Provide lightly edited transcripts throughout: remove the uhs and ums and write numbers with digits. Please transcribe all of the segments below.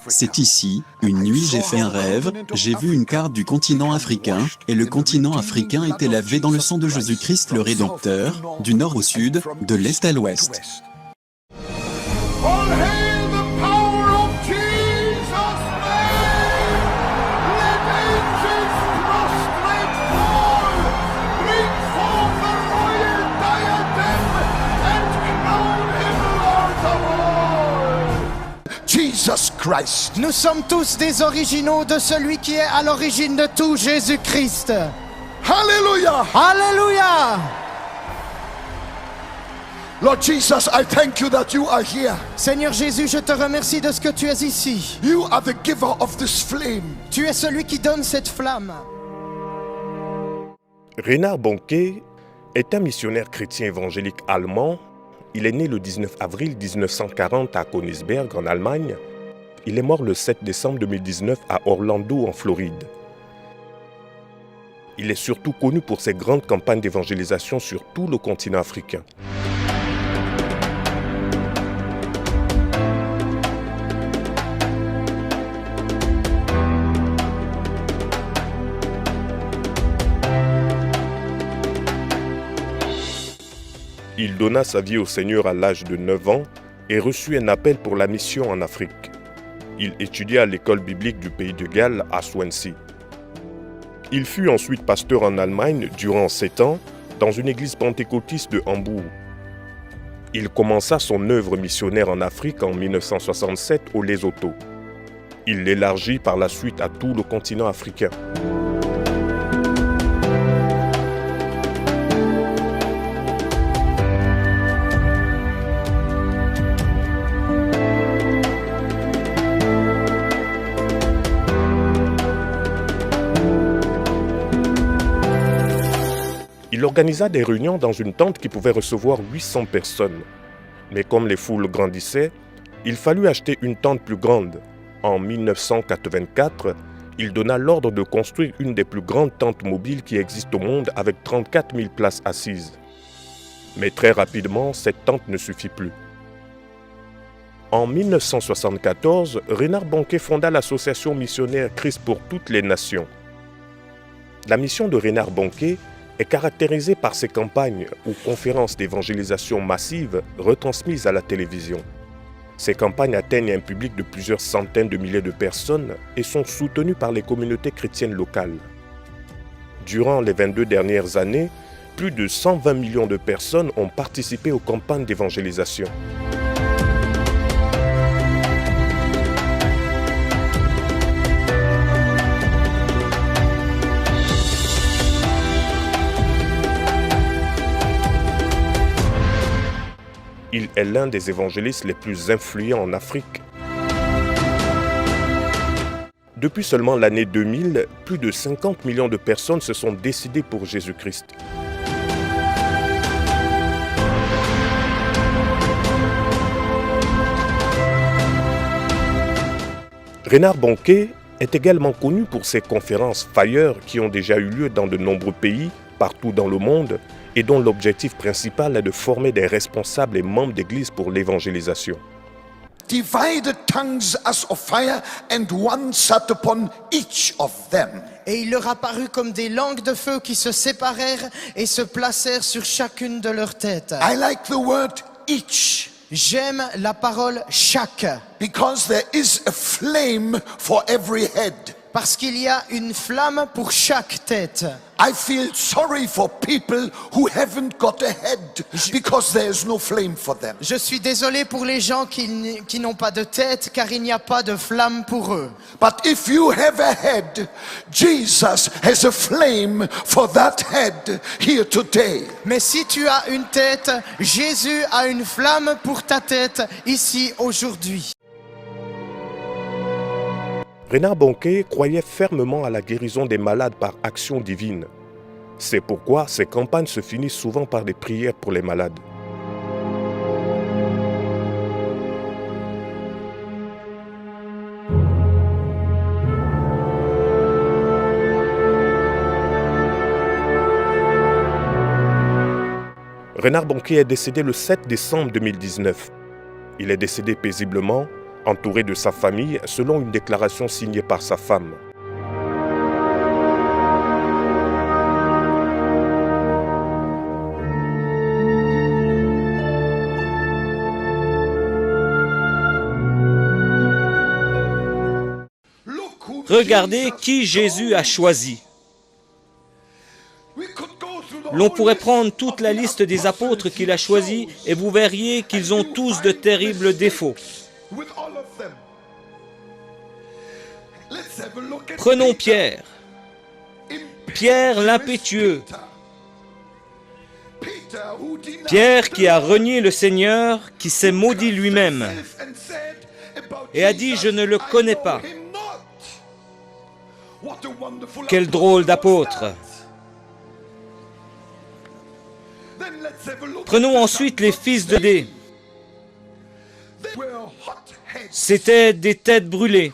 C'est ici, une nuit j'ai fait un rêve, j'ai vu une carte du continent africain, et le continent africain était lavé dans le sang de Jésus-Christ le Rédempteur, du nord au sud, de l'est à l'ouest. Jesus Christ. Nous sommes tous des originaux de celui qui est à l'origine de tout, Jésus-Christ. Hallelujah. Alléluia. Lord Jesus, I thank you that you are here. Seigneur Jésus, je te remercie de ce que tu es ici. You are the giver of this flame. Tu es celui qui donne cette flamme. Reinhard Bonnke est un missionnaire chrétien évangélique allemand. Il est né le 19 avril 1940 à Königsberg, en Allemagne. Il est mort le 7 décembre 2019 à Orlando, en Floride. Il est surtout connu pour ses grandes campagnes d'évangélisation sur tout le continent africain. Il donna sa vie au Seigneur à l'âge de 9 ans et reçut un appel pour la mission en Afrique. Il étudia à l'école biblique du pays de Galles à Swansea. Il fut ensuite pasteur en Allemagne durant 7 ans dans une église pentecôtiste de Hambourg. Il commença son œuvre missionnaire en Afrique en 1967 au Lesotho. Il l'élargit par la suite à tout le continent africain. Il organisa des réunions dans une tente qui pouvait recevoir 800 personnes. Mais comme les foules grandissaient, il fallut acheter une tente plus grande. En 1984, il donna l'ordre de construire une des plus grandes tentes mobiles qui existent au monde avec 34 000 places assises. Mais très rapidement, cette tente ne suffit plus. En 1974, Reinhard Bonnke fonda l'association missionnaire Christ pour toutes les nations. La mission de Reinhard Bonnke est caractérisée par ses campagnes ou conférences d'évangélisation massive retransmises à la télévision. Ces campagnes atteignent un public de plusieurs centaines de milliers de personnes et sont soutenues par les communautés chrétiennes locales. Durant les 22 dernières années, plus de 120 millions de personnes ont participé aux campagnes d'évangélisation. Il est l'un des évangélistes les plus influents en Afrique. Depuis seulement l'année 2000, plus de 50 millions de personnes se sont décidées pour Jésus-Christ. Reinhard Bonnke est également connu pour ses conférences Fire qui ont déjà eu lieu dans de nombreux pays, partout dans le monde, et dont l'objectif principal est de former des responsables et membres d'église pour l'évangélisation. Divided tongues as of fire, and one sat upon each of them. Et il leur apparut comme des langues de feu qui se séparèrent et se placèrent sur chacune de leurs têtes. I like the word each. J'aime la parole chaque, Because there is a flame for every head. parce qu'il y a une flamme pour chaque tête. I feel sorry for people who haven't got a head because there is no flame for them. Je suis désolé pour les gens qui n'ont pas de tête, car il n'y a pas de flamme pour eux. But if you have a head, Jesus has a flame for that head here today. Mais si tu as une tête, Jésus a une flamme pour ta tête ici aujourd'hui. Reinhard Bonnke croyait fermement à la guérison des malades par action divine. C'est pourquoi ses campagnes se finissent souvent par des prières pour les malades. Reinhard Bonnke est décédé le 7 décembre 2019. Il est décédé paisiblement, entouré de sa famille, selon une déclaration signée par sa femme. Regardez qui Jésus a choisi. L'on pourrait prendre toute la liste des apôtres qu'il a choisis et vous verriez qu'ils ont tous de terribles défauts. Prenons Pierre. Pierre l'impétueux. Pierre qui a renié le Seigneur, qui s'est maudit lui-même et a dit « Je ne le connais pas ». Quel drôle d'apôtre! Prenons ensuite les fils de Zébédée. C'étaient des têtes brûlées.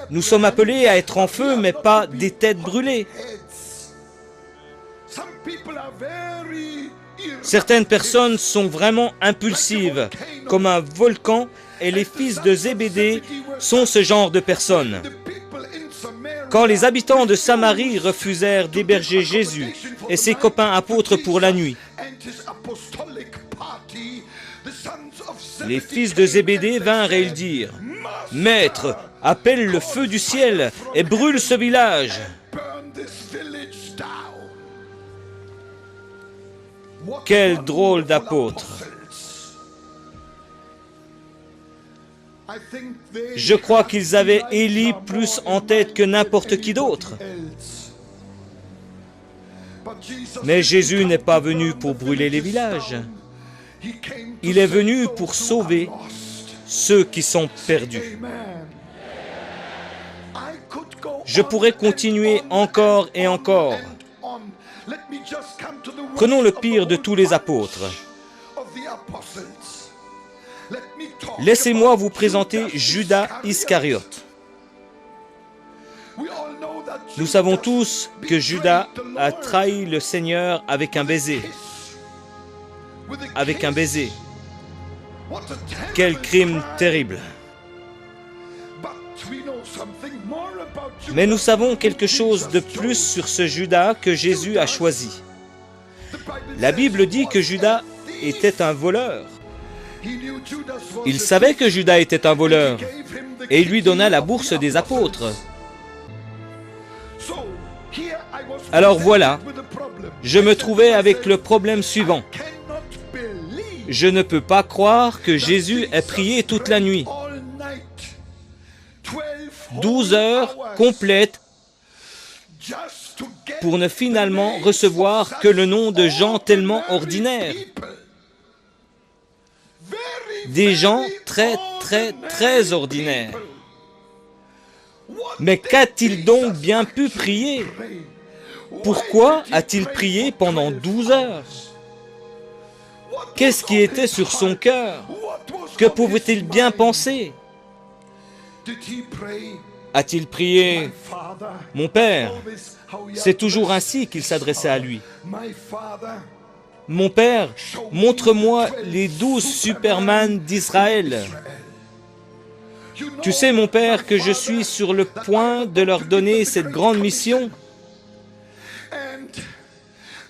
Nous sommes appelés à être en feu, mais pas des têtes brûlées. Certaines personnes sont vraiment impulsives, comme un volcan, et les fils de Zébédée sont ce genre de personnes. Quand les habitants de Samarie refusèrent d'héberger Jésus et ses copains apôtres pour la nuit, les fils de Zébédée vinrent et ils dirent « Maître, appelle le feu du ciel et brûle ce village !» Quel drôle d'apôtre! Je crois qu'ils avaient Élie plus en tête que n'importe qui d'autre. Mais Jésus n'est pas venu pour brûler les villages. Il est venu pour sauver ceux qui sont perdus. Je pourrais continuer encore et encore. Prenons le pire de tous les apôtres. Laissez-moi vous présenter Judas Iscariote. Nous savons tous que Judas a trahi le Seigneur avec un baiser. Avec un baiser. Quel crime terrible! Mais nous savons quelque chose de plus sur ce Judas que Jésus a choisi. La Bible dit que Judas était un voleur. Il savait que Judas était un voleur et il lui donna la bourse des apôtres. Alors voilà, je me trouvais avec le problème suivant. Je ne peux pas croire que Jésus ait prié toute la nuit. 12 heures complètes pour ne finalement recevoir que le nom de gens tellement ordinaires. Des gens très ordinaires. Mais qu'a-t-il donc bien pu prier? Pourquoi a-t-il prié pendant 12 heures? Qu'est-ce qui était sur son cœur? Que pouvait-il bien penser? A-t-il prié « Mon Père » C'est toujours ainsi qu'il s'adressait à lui. « Mon Père, montre-moi les 12 Superman d'Israël. Tu sais, mon Père, que je suis sur le point de leur donner cette grande mission.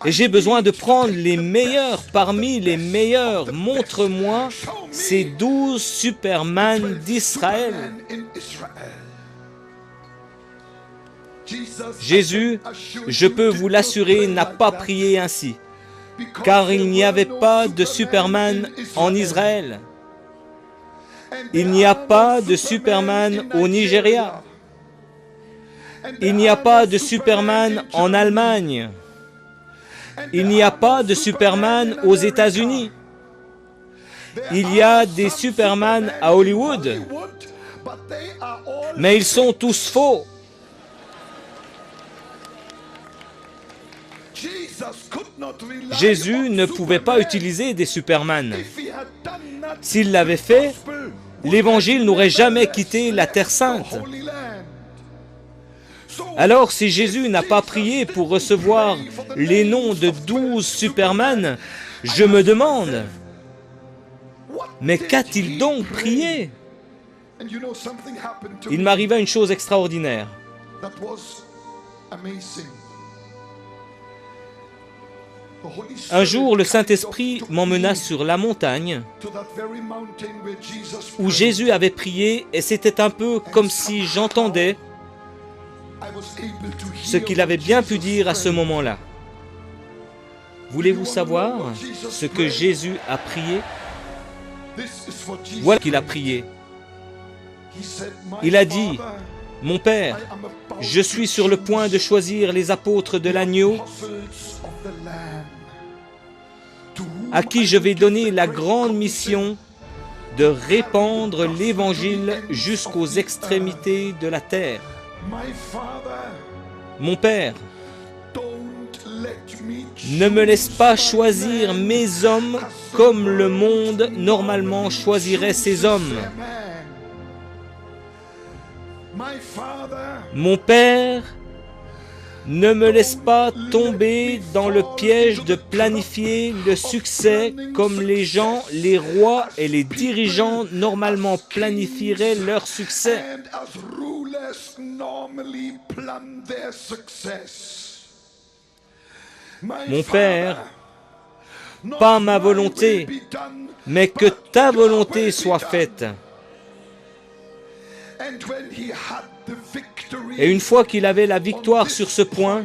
Et j'ai besoin de prendre les meilleurs parmi les meilleurs. Montre-moi ces 12 Superman d'Israël. » Jésus, je peux vous l'assurer, n'a pas prié ainsi, car il n'y avait pas de Superman en Israël. Il n'y a pas de Superman au Nigeria. Il n'y a pas de Superman en Allemagne. Il n'y a pas de Superman aux États-Unis. Il y a des Superman à Hollywood, mais ils sont tous faux. Jésus ne pouvait pas utiliser des Superman. S'il l'avait fait, l'Évangile n'aurait jamais quitté la Terre Sainte. Alors, si Jésus n'a pas prié pour recevoir les noms de 12 Superman, je me demande, Mais qu'a-t-il donc prié? Il m'arriva une chose extraordinaire. Un jour, le Saint-Esprit m'emmena sur la montagne où Jésus avait prié, et c'était un peu comme si j'entendais ce qu'il avait bien pu dire à ce moment-là. Voulez-vous savoir ce que Jésus a prié? Voilà qu'il a prié. Il a dit, « Mon Père, je suis sur le point de choisir les apôtres de l'agneau à qui je vais donner la grande mission de répandre l'Évangile jusqu'aux extrémités de la terre. Mon Père, ne me laisse pas choisir mes hommes comme le monde normalement choisirait ses hommes. Mon Père, ne me laisse pas tomber dans le piège de planifier le succès comme les gens, les rois et les dirigeants normalement planifieraient leur succès. Mon Père, pas ma volonté, mais que ta volonté soit faite. Et une fois qu'il avait la victoire sur ce point,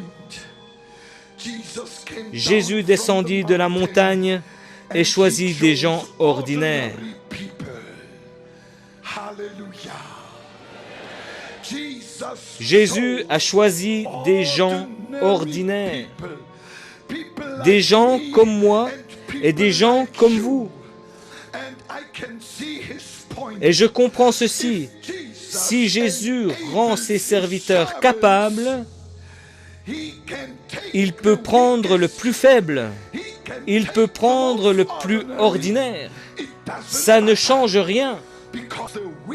Jésus descendit de la montagne et choisit des gens ordinaires. Jésus a choisi des gens ordinaires, des gens comme moi et des gens comme vous. Et je comprends ceci. Si Jésus rend ses serviteurs capables, il peut prendre le plus faible, il peut prendre le plus ordinaire. Ça ne change rien,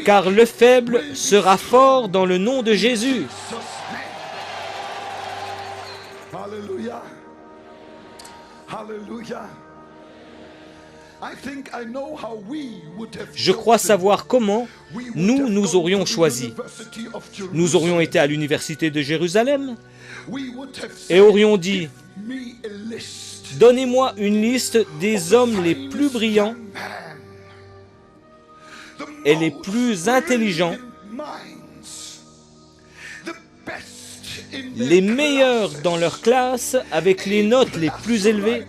car le faible sera fort dans le nom de Jésus. Alléluia. Alléluia. Je crois savoir comment nous aurions choisi. Nous aurions été à l'université de Jérusalem et aurions dit, « Donnez-moi une liste des hommes les plus brillants et les plus intelligents, les meilleurs dans leur classe avec les notes les plus élevées.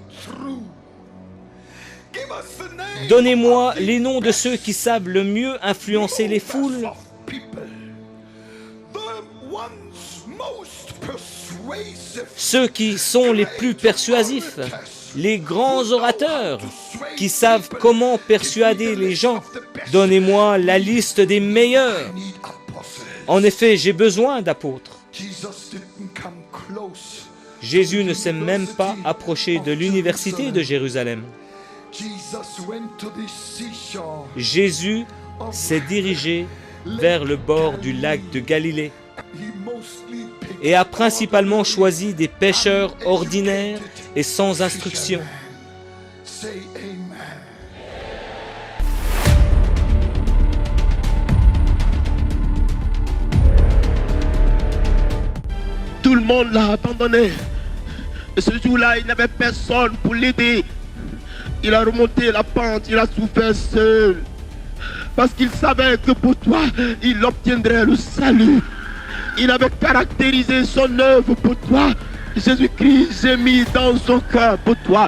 Donnez-moi les noms de ceux qui savent le mieux influencer les foules, ceux qui sont les plus persuasifs, les grands orateurs qui savent comment persuader les gens. Donnez-moi la liste des meilleurs. En effet, j'ai besoin d'apôtres. » Jésus ne s'est même pas approché de l'université de Jérusalem. Jésus s'est dirigé vers le bord du lac de Galilée et a principalement choisi des pêcheurs ordinaires et sans instruction. Tout le monde l'a abandonné. Et ce jour-là, il n'y avait personne pour l'aider. Il a remonté la pente, il a souffert seul. Parce qu'il savait que pour toi, il obtiendrait le salut. Il avait caractérisé son œuvre pour toi. Jésus-Christ, j'ai mis dans son cœur pour toi